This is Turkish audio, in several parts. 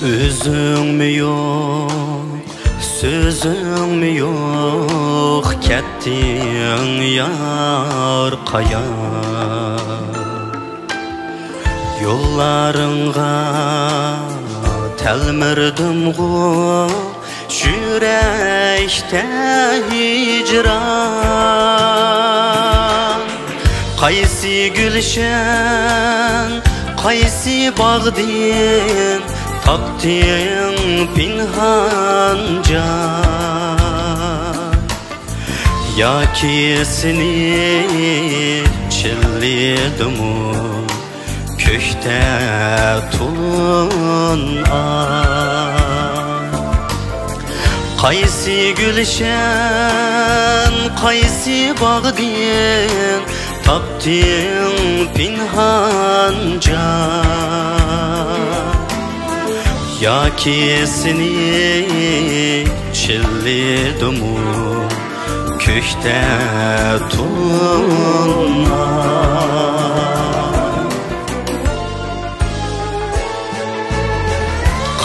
Üzün mü yok, sözün mü yok, kettin yar kaya. Yollarınğa telmirdim gu, yürekte hicran. Qaysi gülşen, qaysi bağdin, taktın pinhanca. Ya ki seni çillidimu kökte tulun ay. Qaysi gülşen, qaysi bağdin, taktın pinhanca. Ya ki seni çillidimu kökte tulun ay.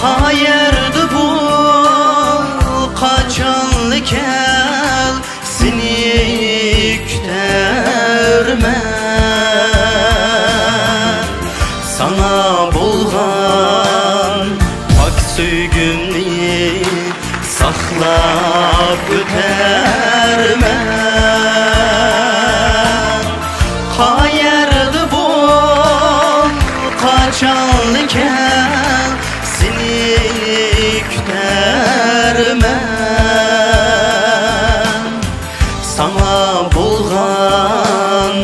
Qayerdi bu kaçanlı kel, seni kütermen. Sana bulgan söygümni saklap ötermen. Qayerdi bu kaçanlıken, seni kütermen. Sana bulgan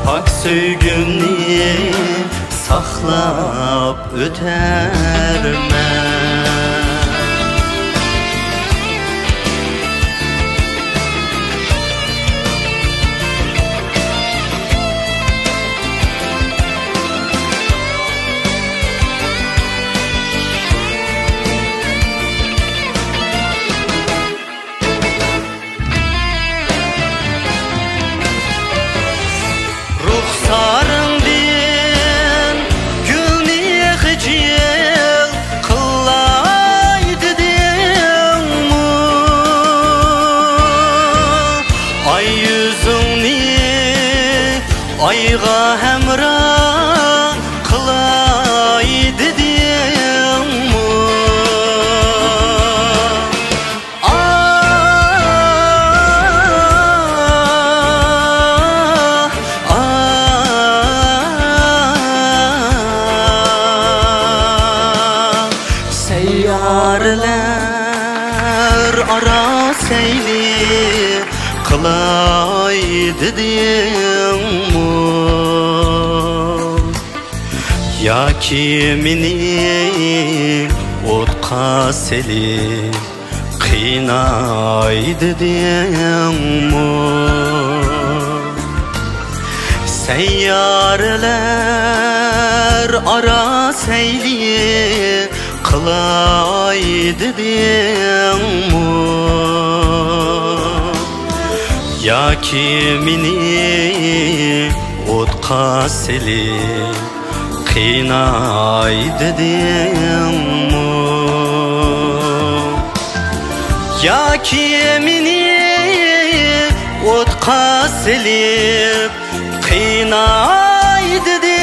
pak söygümni saklap ötermen. Ruhsarın din gülni hicil kıllaydı din mu? Ay yüzünni ayga hemrah kılaydı din mu? Seyyarlar ara seyli kılaydı din mu? Ya kimini otka selip kıynaydı din mu? Seyyarlar ara seyli kılaydı din mu? Ya kimini otka selip kıynaydı din mu? Ya kimini otka selip kıynaydı din mu?